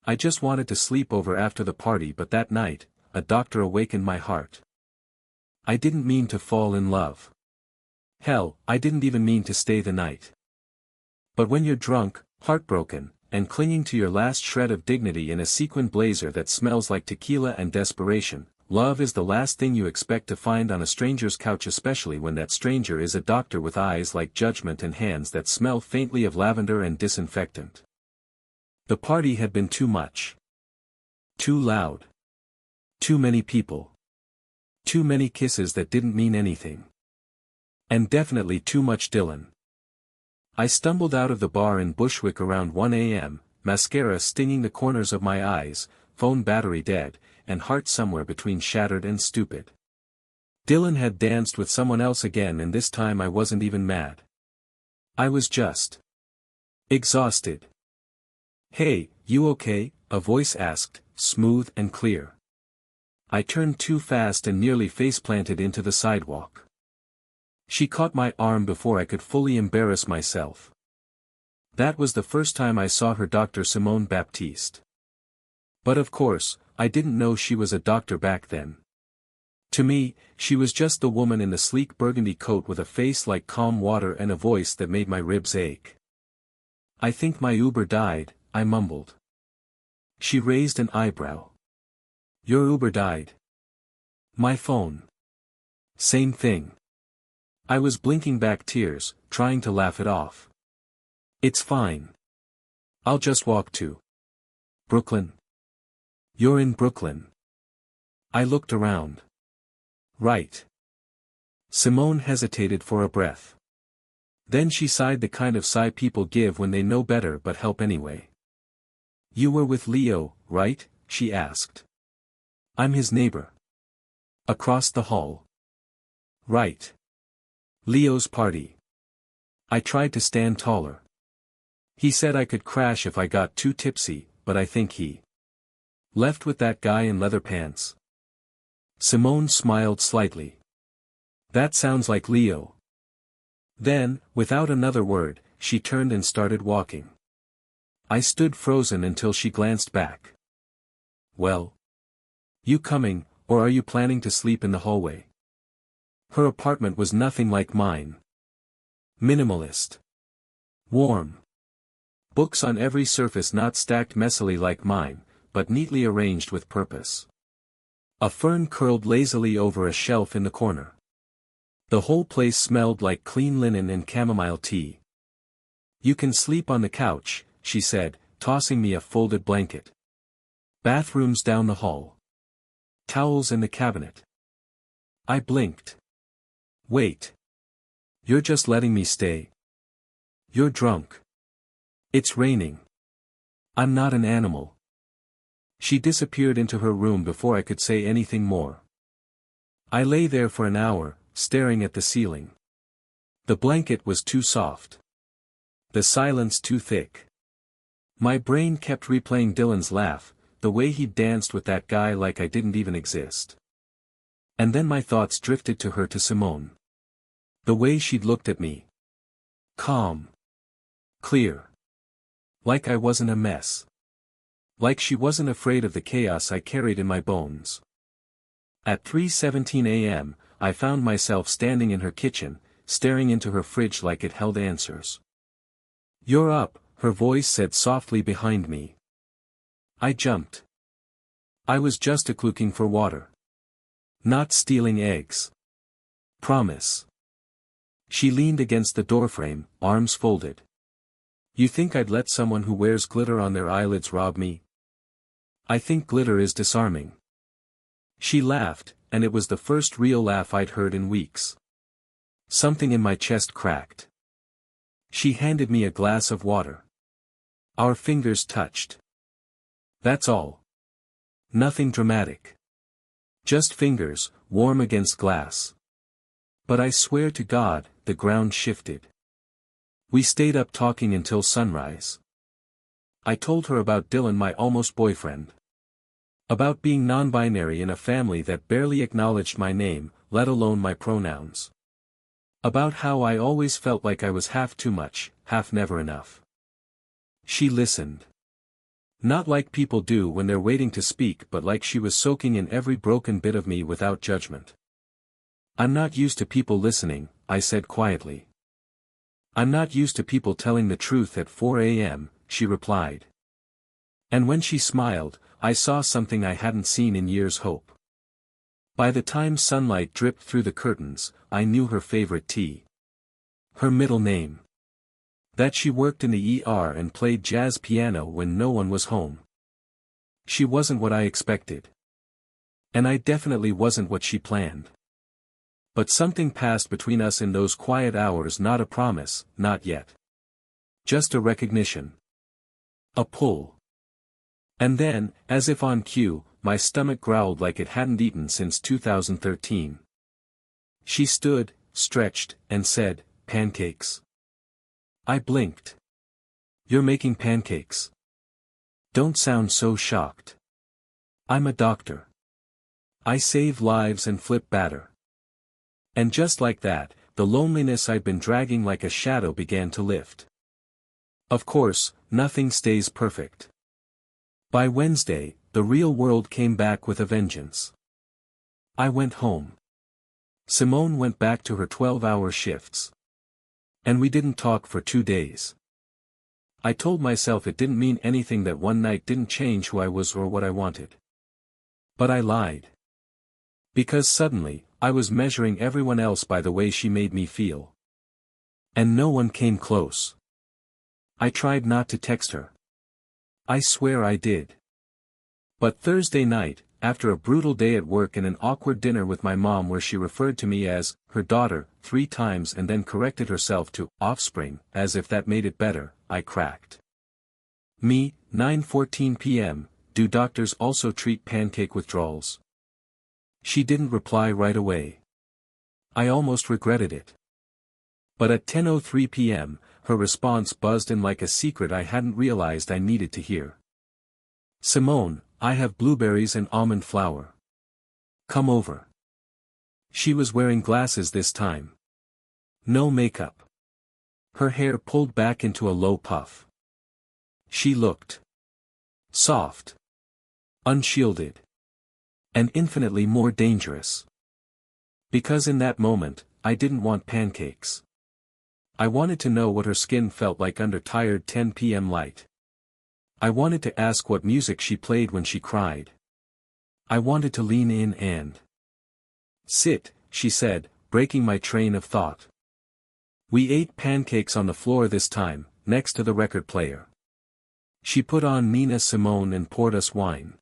I just wanted to sleep over after the party, but that night, a doctor awakened my heart. I didn't mean to fall in love. Hell, I didn't even mean to stay the night. But when you're drunk, heartbroken, and clinging to your last shred of dignity in a sequin blazer that smells like tequila and desperation, love is the last thing you expect to find on a stranger's couch, especially when that stranger is a doctor with eyes like judgment and hands that smell faintly of lavender and disinfectant. The party had been too much. Too loud. Too many people. Too many kisses that didn't mean anything. And definitely too much Dylan. I stumbled out of the bar in Bushwick around 1 a.m., mascara stinging the corners of my eyes, phone battery dead, and heart somewhere between shattered and stupid. Dylan had danced with someone else again, and this time I wasn't even mad. I was just exhausted. "Hey, you okay?" a voice asked, smooth and clear. I turned too fast and nearly face-planted into the sidewalk. She caught my arm before I could fully embarrass myself. That was the first time I saw her, Dr. Simone Baptiste. But of course, I didn't know she was a doctor back then. To me, she was just the woman in the sleek burgundy coat with a face like calm water and a voice that made my ribs ache. "I think my Uber died," I mumbled. She raised an eyebrow. "Your Uber died?" "My phone." "Same thing." I was blinking back tears, trying to laugh it off. "It's fine. I'll just walk to Brooklyn." "You're in Brooklyn?" I looked around. "Right." Simone hesitated for a breath. Then she sighed, the kind of sigh people give when they know better but help anyway. "You were with Leo, right?" she asked. "I'm his neighbor. Across the hall." "Right. Leo's party." I tried to stand taller. "He said I could crash if I got too tipsy, but I think he left with that guy in leather pants." Simone smiled slightly. "That sounds like Leo." Then, without another word, she turned and started walking. I stood frozen until she glanced back. "Well? You coming, or are you planning to sleep in the hallway?" Her apartment was nothing like mine. Minimalist. Warm. Books on every surface, not stacked messily like mine, but neatly arranged with purpose. A fern curled lazily over a shelf in the corner. The whole place smelled like clean linen and chamomile tea. "You can sleep on the couch," she said, tossing me a folded blanket. "Bathrooms down the hall. Towels in the cabinet." I blinked. "Wait. You're just letting me stay? You're drunk. It's raining. I'm not an animal." She disappeared into her room before I could say anything more. I lay there for an hour, staring at the ceiling. The blanket was too soft. The silence too thick. My brain kept replaying Dylan's laugh, the way he'd danced with that guy like I didn't even exist. And then my thoughts drifted to her, to Simone. The way she'd looked at me. Calm. Clear. Like I wasn't a mess. Like she wasn't afraid of the chaos I carried in my bones. At 3:17 a.m., I found myself standing in her kitchen, staring into her fridge like it held answers. "You're up," her voice said softly behind me. I jumped. "I was just looking for water. Not stealing eggs. Promise." She leaned against the doorframe, arms folded. "You think I'd let someone who wears glitter on their eyelids rob me? I think glitter is disarming." She laughed, and it was the first real laugh I'd heard in weeks. Something in my chest cracked. She handed me a glass of water. Our fingers touched. That's all. Nothing dramatic. Just fingers, warm against glass. But I swear to God, the ground shifted. We stayed up talking until sunrise. I told her about Dylan, my almost boyfriend. About being non-binary in a family that barely acknowledged my name, let alone my pronouns. About how I always felt like I was half too much, half never enough. She listened. Not like people do when they're waiting to speak, but like she was soaking in every broken bit of me without judgment. "I'm not used to people listening," I said quietly. "I'm not used to people telling the truth at 4 a.m., she replied. And when she smiled, I saw something I hadn't seen in years: hope. By the time sunlight dripped through the curtains, I knew her favorite tea. Her middle name. That she worked in the ER and played jazz piano when no one was home. She wasn't what I expected. And I definitely wasn't what she planned. But something passed between us in those quiet hours, not a promise, not yet. Just a recognition. A pull. And then, as if on cue, my stomach growled like it hadn't eaten since 2013. She stood, stretched, and said, "Pancakes." I blinked. "You're making pancakes? Don't sound so shocked. I'm a doctor. I save lives and flip batter." And just like that, the loneliness I'd been dragging like a shadow began to lift. Of course, nothing stays perfect. By Wednesday, the real world came back with a vengeance. I went home. Simone went back to her 12-hour shifts. And we didn't talk for 2 days. I told myself it didn't mean anything, that one night didn't change who I was or what I wanted. But I lied. Because suddenly, I was measuring everyone else by the way she made me feel. And no one came close. I tried not to text her. I swear I did. But Thursday night, after a brutal day at work and an awkward dinner with my mom where she referred to me as her daughter 3 times and then corrected herself to offspring, as if that made it better, I cracked. Me, 9:14 p.m., do doctors also treat pancake withdrawals? She didn't reply right away. I almost regretted it. But at 10:03 p.m., her response buzzed in like a secret I hadn't realized I needed to hear. "Simone, I have blueberries and almond flour. Come over." She was wearing glasses this time. No makeup. Her hair pulled back into a low puff. She looked soft, unshielded, and infinitely more dangerous. Because in that moment, I didn't want pancakes. I wanted to know what her skin felt like under tired 10 p.m. light. I wanted to ask what music she played when she cried. I wanted to lean in and "Sit," she said, breaking my train of thought. We ate pancakes on the floor this time, next to the record player. She put on Nina Simone and poured us wine.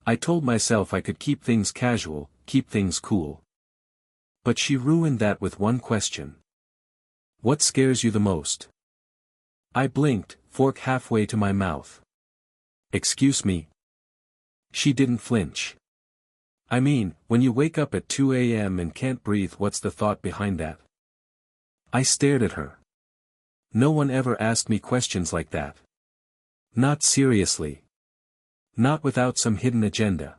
I told myself I could keep things casual, keep things cool. But she ruined that with one question. "What scares you the most?" I blinked, fork halfway to my mouth. "Excuse me?" She didn't flinch. "I mean, when you wake up at 2 a.m. and can't breathe, what's the thought behind that?" I stared at her. No one ever asked me questions like that. Not seriously. Not without some hidden agenda.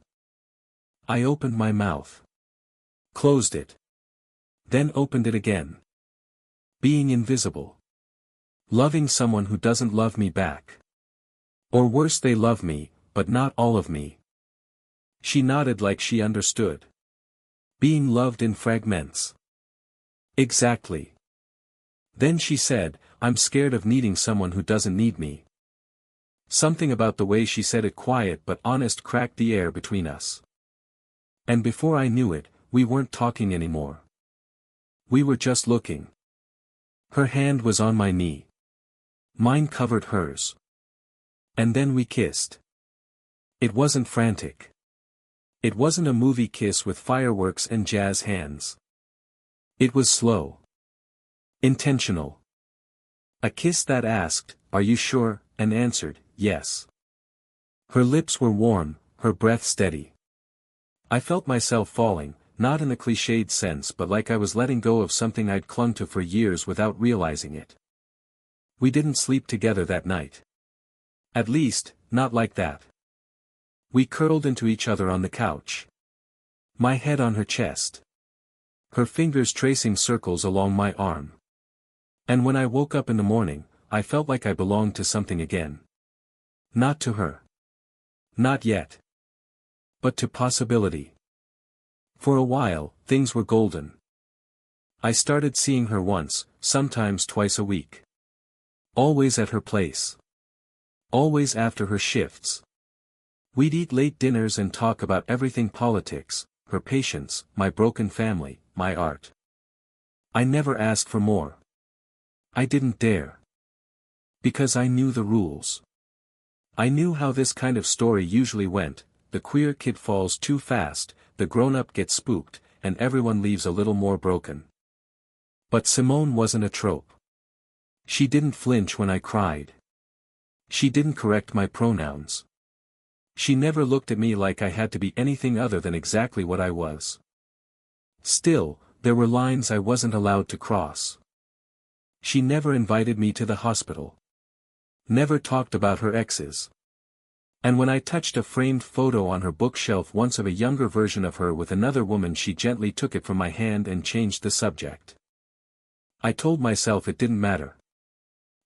I opened my mouth. Closed it. Then opened it again. Being invisible. Loving someone who doesn't love me back. Or worse, they love me, but not all of me. She nodded like she understood. Being loved in fragments. Exactly. Then she said, "I'm scared of needing someone who doesn't need me." Something about the way she said it, quiet but honest, cracked the air between us. And before I knew it, we weren't talking anymore. We were just looking. Her hand was on my knee. Mine covered hers. And then we kissed. It wasn't frantic. It wasn't a movie kiss with fireworks and jazz hands. It was slow. Intentional. A kiss that asked, "Are you sure?" and answered, "Yes." Her lips were warm, her breath steady. I felt myself falling, not in a cliched sense, but like I was letting go of something I'd clung to for years without realizing it. We didn't sleep together that night. At least, not like that. We curled into each other on the couch. My head on her chest. Her fingers tracing circles along my arm. And when I woke up in the morning, I felt like I belonged to something again. Not to her. Not yet. But to possibility. For a while, things were golden. I started seeing her once, sometimes twice a week. Always at her place. Always after her shifts. We'd eat late dinners and talk about everything: politics, her patients, my broken family, my art. I never asked for more. I didn't dare. Because I knew the rules. I knew how this kind of story usually went: the queer kid falls too fast, the grown-up gets spooked, and everyone leaves a little more broken. But Simone wasn't a trope. She didn't flinch when I cried. She didn't correct my pronouns. She never looked at me like I had to be anything other than exactly what I was. Still, there were lines I wasn't allowed to cross. She never invited me to the hospital. Never talked about her exes. And when I touched a framed photo on her bookshelf once of a younger version of her with another woman, she gently took it from my hand and changed the subject. I told myself it didn't matter.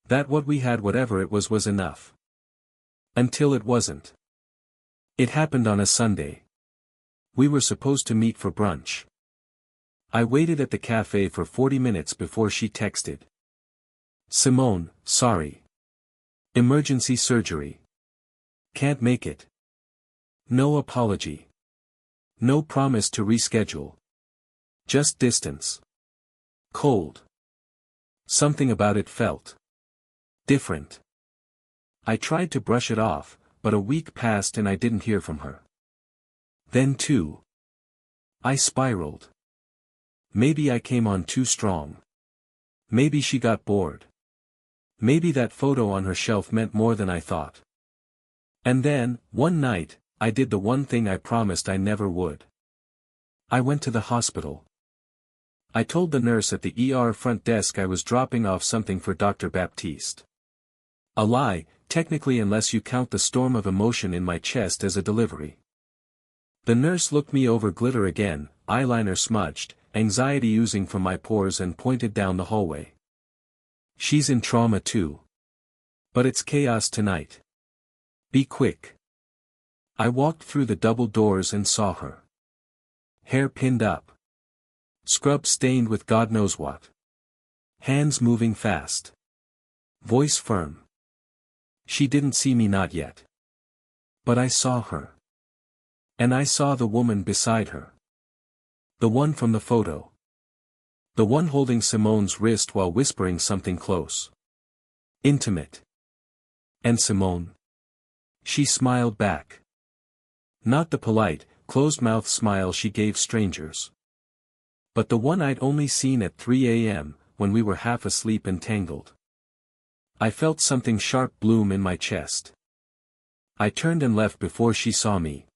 That what we had, whatever it was enough. Until it wasn't. It happened on a Sunday. We were supposed to meet for brunch. I waited at the cafe for 40 minutes before she texted. Simone, sorry. Emergency surgery. Can't make it. No apology. No promise to reschedule. Just distance. Cold. Something about it felt different. I tried to brush it off, but a week passed and I didn't hear from her. Then too, I spiraled. Maybe I came on too strong. Maybe she got bored. Maybe that photo on her shelf meant more than I thought. And then, one night, I did the one thing I promised I never would. I went to the hospital. I told the nurse at the ER front desk I was dropping off something for Dr. Baptiste. A lie, technically, unless you count the storm of emotion in my chest as a delivery. The nurse looked me over, glitter again, eyeliner smudged, anxiety oozing from my pores, and pointed down the hallway. She's in trauma too. But it's chaos tonight. Be quick. I walked through the double doors and saw her. Hair pinned up. Scrub stained with God knows what. Hands moving fast. Voice firm. She didn't see me, not yet. But I saw her. And I saw the woman beside her. The one from the photo. The one holding Simone's wrist while whispering something close. Intimate. And Simone. She smiled back. Not the polite, closed-mouth smile she gave strangers. But the one I'd only seen at 3 a.m., when we were half asleep and tangled. I felt something sharp bloom in my chest. I turned and left before she saw me.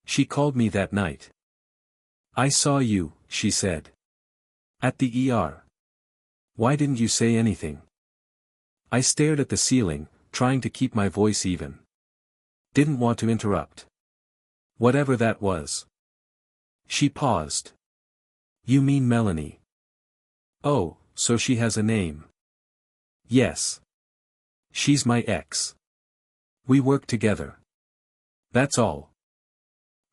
She called me that night. I saw you, she said. At the ER. Why didn't you say anything? I stared at the ceiling, trying to keep my voice even. Didn't want to interrupt. Whatever that was. She paused. You mean Melanie? Oh, so she has a name. Yes. She's my ex. We work together. That's all.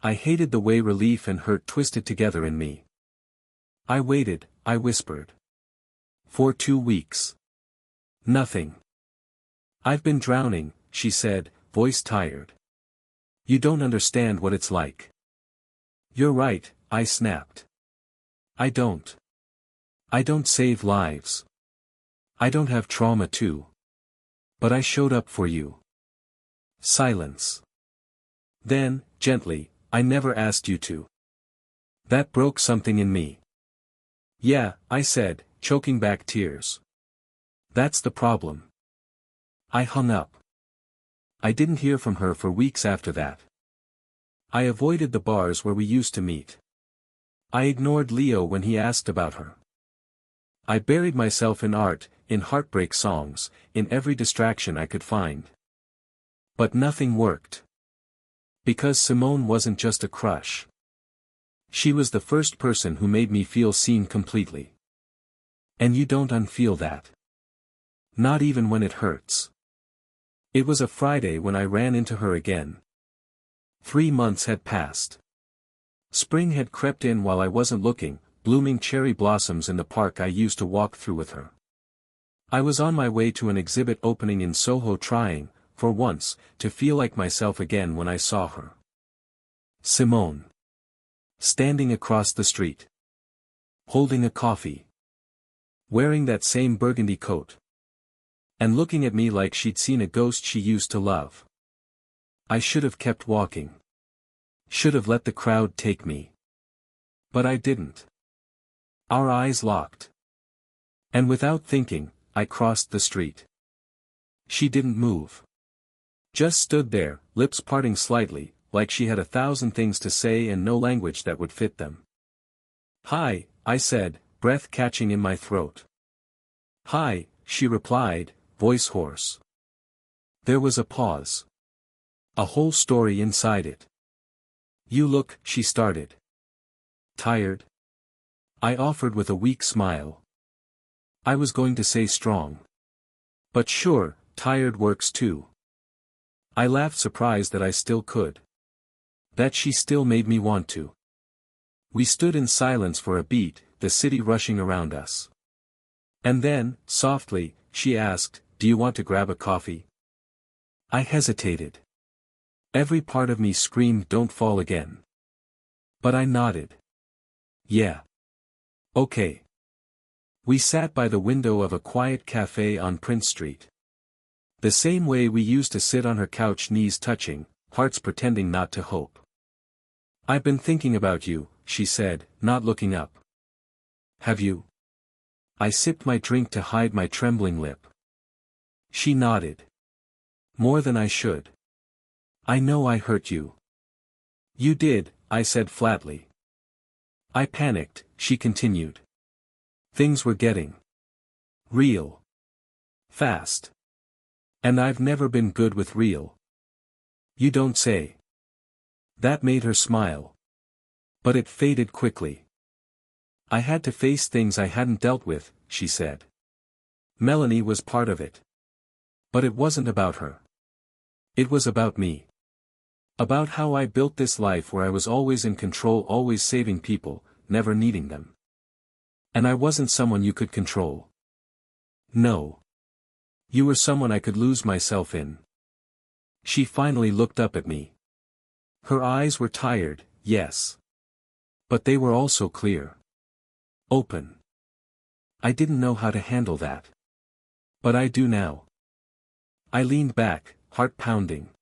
I hated the way relief and hurt twisted together in me. I waited, I whispered. For 2 weeks. Nothing. I've been drowning, she said, voice tired. You don't understand what it's like. You're right, I snapped. I don't. I don't save lives. I don't have trauma too. But I showed up for you. Silence. Then, gently, I never asked you to. That broke something in me. Yeah, I said, choking back tears. That's the problem. I hung up. I didn't hear from her for weeks after that. I avoided the bars where we used to meet. I ignored Leo when he asked about her. I buried myself in art, in heartbreak songs, in every distraction I could find. But nothing worked. Because Simone wasn't just a crush. She was the first person who made me feel seen completely. And you don't unfeel that. Not even when it hurts. It was a Friday when I ran into her again. 3 months had passed. Spring had crept in while I wasn't looking, blooming cherry blossoms in the park I used to walk through with her. I was on my way to an exhibit opening in Soho trying, for once, to feel like myself again when I saw her. Simone. Standing across the street. Holding a coffee. Wearing that same burgundy coat. And looking at me like she'd seen a ghost she used to love. I should have kept walking. Should have let the crowd take me. But I didn't. Our eyes locked. And without thinking, I crossed the street. She didn't move. Just stood there, lips parting slightly, like she had 1,000 things to say and no language that would fit them. "Hi," I said, breath catching in my throat. "Hi," she replied, voice hoarse. There was a pause. A whole story inside it. "You look," she started. "Tired?" I offered with a weak smile. I was going to say strong. But sure, tired works too. I laughed, surprised that I still could. That she still made me want to. We stood in silence for a beat, the city rushing around us. And then, softly, she asked, "Do you want to grab a coffee?" I hesitated. Every part of me screamed, "Don't fall again." But I nodded. "Yeah. Okay." We sat by the window of a quiet cafe on Prince Street. The same way we used to sit on her couch, knees touching, hearts pretending not to hope. "I've been thinking about you," she said, not looking up. "Have you?" I sipped my drink to hide my trembling lip. She nodded. "More than I should. I know I hurt you." "You did," I said flatly. "I panicked," she continued. "Things were getting real. Fast. And I've never been good with real." "You don't say." That made her smile. But it faded quickly. "I had to face things I hadn't dealt with," she said. "Melanie was part of it. But it wasn't about her. It was about me. About how I built this life where I was always in control, always saving people, never needing them. And I wasn't someone you could control. No. You were someone I could lose myself in." She finally looked up at me. Her eyes were tired, yes. But they were also clear. Open. I didn't know how to handle that. But I do now. I leaned back, heart pounding.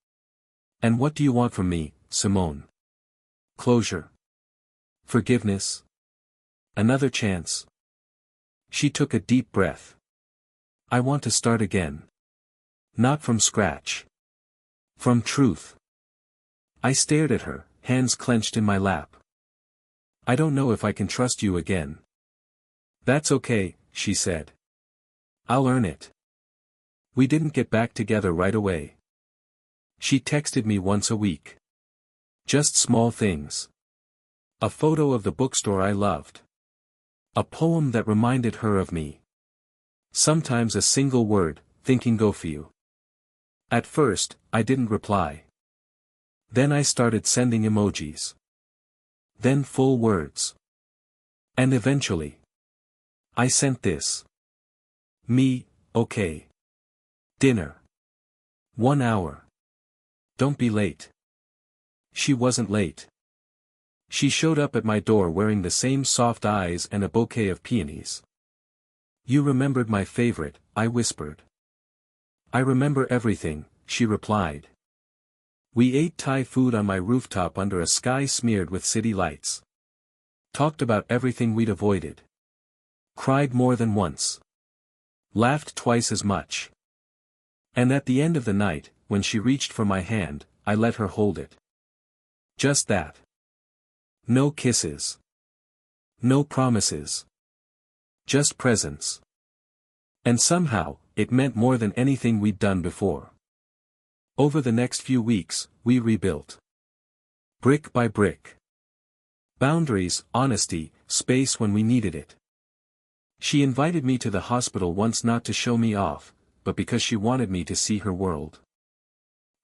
"And what do you want from me, Simone? Closure? Forgiveness? Another chance?" She took a deep breath. "I want to start again. Not from scratch. From truth." I stared at her, hands clenched in my lap. "I don't know if I can trust you again." "That's okay," she said. "I'll earn it." We didn't get back together right away. She texted me once a week. Just small things. A photo of the bookstore I loved. A poem that reminded her of me. Sometimes a single word, "Thinking go for you." At first, I didn't reply. Then I started sending emojis. Then full words. And eventually, I sent this. "Me, okay. Dinner. 1 hour. Don't be late." She wasn't late. She showed up at my door wearing the same soft eyes and a bouquet of peonies. "You remembered my favorite," I whispered. "I remember everything," she replied. We ate Thai food on my rooftop under a sky smeared with city lights. Talked about everything we'd avoided. Cried more than once. Laughed twice as much. And at the end of the night, when she reached for my hand, I let her hold it. Just that. No kisses. No promises. Just presence. And somehow, it meant more than anything we'd done before. Over the next few weeks, we rebuilt. Brick by brick. Boundaries, honesty, space when we needed it. She invited me to the hospital once, not to show me off, but because she wanted me to see her world.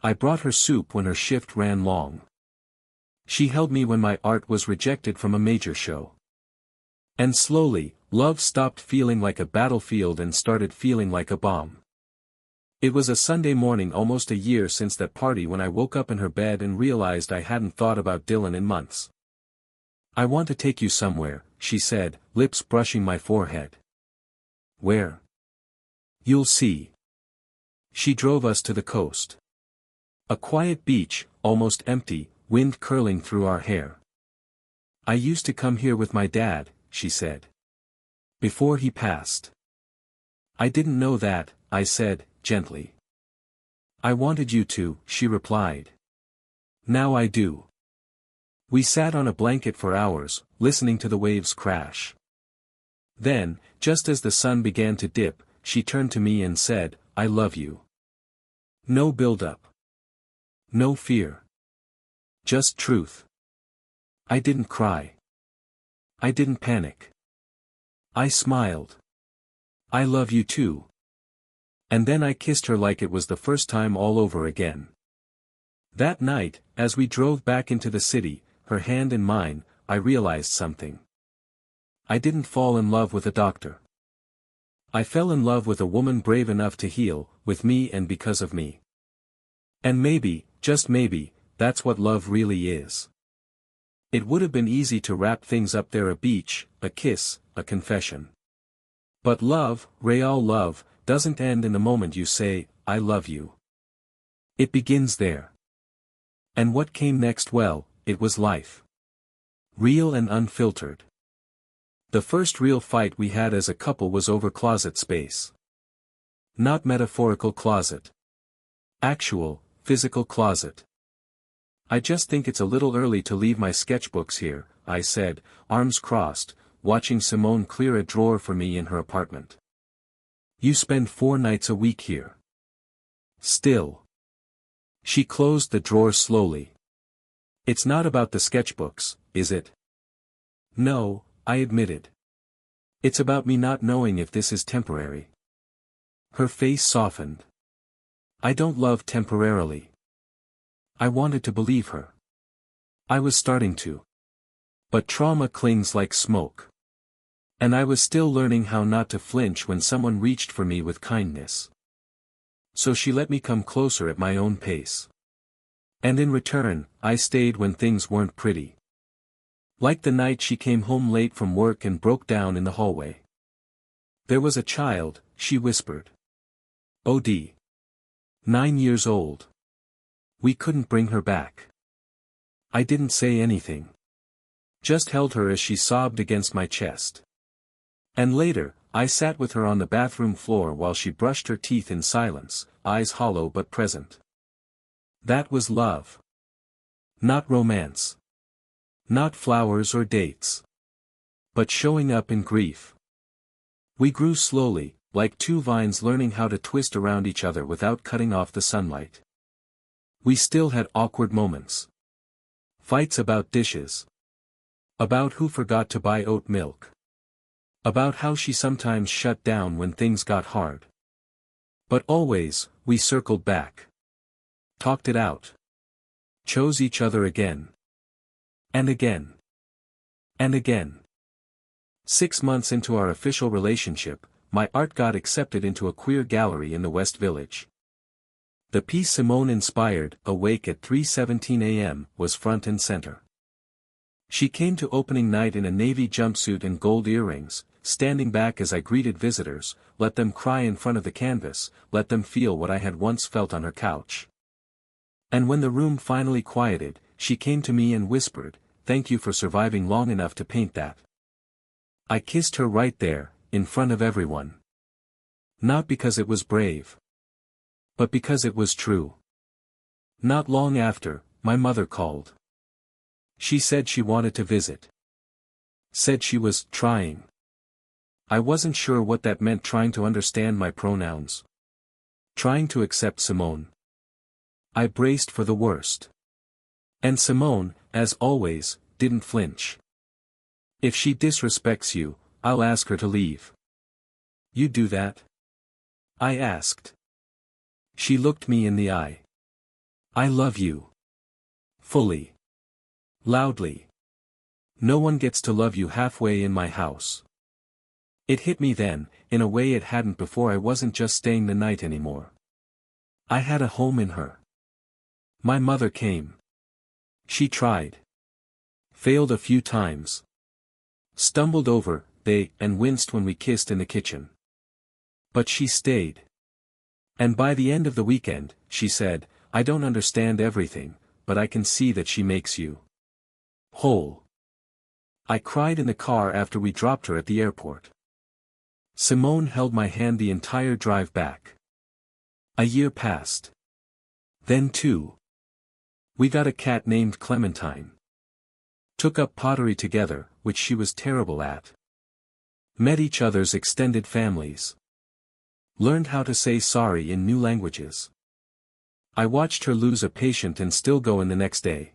I brought her soup when her shift ran long. She held me when my art was rejected from a major show. And slowly, love stopped feeling like a battlefield and started feeling like a bomb. It was a Sunday morning almost a year since that party when I woke up in her bed and realized I hadn't thought about Dylan in months. "I want to take you somewhere," she said, lips brushing my forehead. "Where?" "You'll see." She drove us to the coast. A quiet beach, almost empty, wind curling through our hair. "I used to come here with my dad," she said. "Before he passed." "I didn't know that," I said, gently. "I wanted you to," she replied. "Now I do." We sat on a blanket for hours, listening to the waves crash. Then, just as the sun began to dip, she turned to me and said, "I love you." No build-up. No fear. Just truth. I didn't cry. I didn't panic. I smiled. "I love you too." And then I kissed her like it was the first time all over again. That night, as we drove back into the city, her hand in mine, I realized something. I didn't fall in love with a doctor. I fell in love with a woman brave enough to heal, with me and because of me. And maybe, just maybe, that's what love really is. It would have been easy to wrap things up there: a beach, a kiss, a confession. But love, real love, doesn't end in the moment you say, "I love you." It begins there. And what came next? Well, it was life. Real and unfiltered. The first real fight we had as a couple was over closet space. Not metaphorical closet. Actual, physical closet. "I just think it's a little early to leave my sketchbooks here," I said, arms crossed, watching Simone clear a drawer for me in her apartment. "You spend 4 nights a week here." "Still." She closed the drawer slowly. "It's not about the sketchbooks, is it?" "No," I admitted. "It's about me not knowing if this is temporary." Her face softened. "I don't love temporarily." I wanted to believe her. I was starting to. But trauma clings like smoke. And I was still learning how not to flinch when someone reached for me with kindness. So she let me come closer at my own pace. And in return, I stayed when things weren't pretty. Like the night she came home late from work and broke down in the hallway. "There was a child," she whispered. "OD. 9 years old. We couldn't bring her back." I didn't say anything. Just held her as she sobbed against my chest. And later, I sat with her on the bathroom floor while she brushed her teeth in silence, eyes hollow but present. That was love. Not romance. Not flowers or dates. But showing up in grief. We grew slowly, like 2 vines learning how to twist around each other without cutting off the sunlight. We still had awkward moments. Fights about dishes. About who forgot to buy oat milk. About how she sometimes shut down when things got hard. But always, we circled back. Talked it out. Chose each other again. And again. And again. 6 months into our official relationship, my art got accepted into a queer gallery in the West Village. The piece Simone inspired, "Awake at 3:17 a.m., was front and center. She came to opening night in a navy jumpsuit and gold earrings, standing back as I greeted visitors, let them cry in front of the canvas, let them feel what I had once felt on her couch. And when the room finally quieted, she came to me and whispered, "Thank you for surviving long enough to paint that." I kissed her right there, in front of everyone. Not because it was brave. But because it was true. Not long after, my mother called. She said she wanted to visit. Said she was trying. I wasn't sure what that meant, trying to understand my pronouns. Trying to accept Simone. I braced for the worst. And Simone, as always, didn't flinch. "If she disrespects you, I'll ask her to leave." "You do that?" I asked. She looked me in the eye. I love you. Fully. Loudly. No one gets to love you halfway in my house. It hit me then, in a way it hadn't before. I wasn't just staying the night anymore. I had a home in her. My mother came. She tried. Failed a few times. Stumbled over, and winced when we kissed in the kitchen. But she stayed. And by the end of the weekend, she said, I don't understand everything, but I can see that she makes you whole. I cried in the car after we dropped her at the airport. Simone held my hand the entire drive back. A year passed. Then 2. We got a cat named Clementine. Took up pottery together, which she was terrible at. Met each other's extended families. Learned how to say sorry in new languages. I watched her lose a patient and still go in the next day.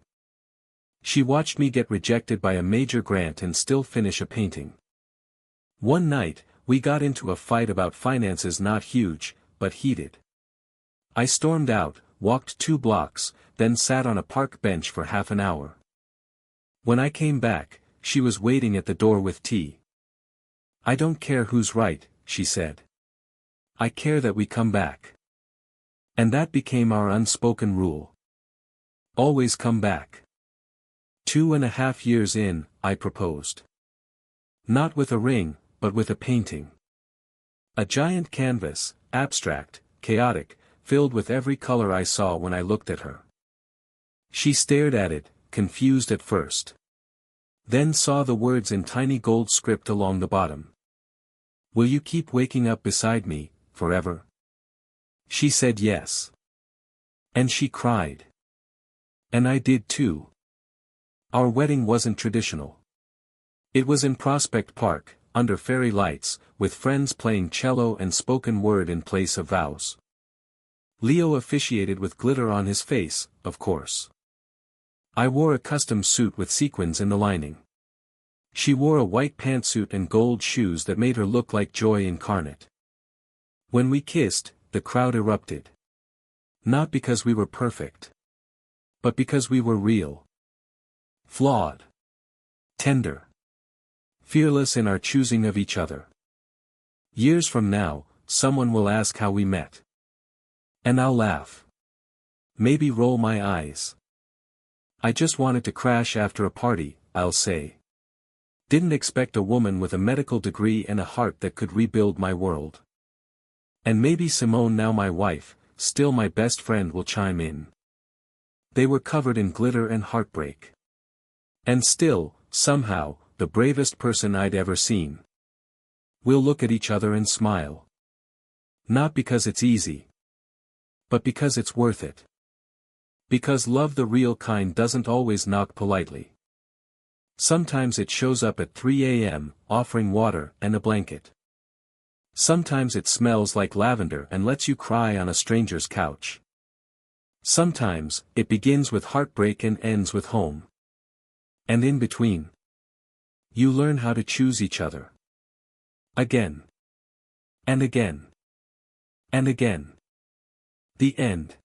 She watched me get rejected by a major grant and still finish a painting. One night, we got into a fight about finances, not huge, but heated. I stormed out, walked 2 blocks, then sat on a park bench for half an hour. When I came back, she was waiting at the door with tea. I don't care who's right, she said. I care that we come back. And that became our unspoken rule. Always come back. 2.5 years in, I proposed. Not with a ring, but with a painting. A giant canvas, abstract, chaotic, filled with every color I saw when I looked at her. She stared at it, confused at first. Then saw the words in tiny gold script along the bottom. Will you keep waking up beside me, forever? She said yes. And she cried. And I did too. Our wedding wasn't traditional. It was in Prospect Park, under fairy lights, with friends playing cello and spoken word in place of vows. Leo officiated with glitter on his face, of course. I wore a custom suit with sequins in the lining. She wore a white pantsuit and gold shoes that made her look like joy incarnate. When we kissed, the crowd erupted. Not because we were perfect. But because we were real. Flawed. Tender. Fearless in our choosing of each other. Years from now, someone will ask how we met. And I'll laugh. Maybe roll my eyes. I just wanted to crash after a party, I'll say. Didn't expect a woman with a medical degree and a heart that could rebuild my world. And maybe Simone, now my wife, still my best friend, will chime in. They were covered in glitter and heartbreak. And still, somehow, the bravest person I'd ever seen. We'll look at each other and smile. Not because it's easy. But because it's worth it. Because love, the real kind, doesn't always knock politely. Sometimes it shows up at 3 a.m., offering water and a blanket. Sometimes it smells like lavender and lets you cry on a stranger's couch. Sometimes, it begins with heartbreak and ends with home. And in between, you learn how to choose each other. Again. And again. And again. The end.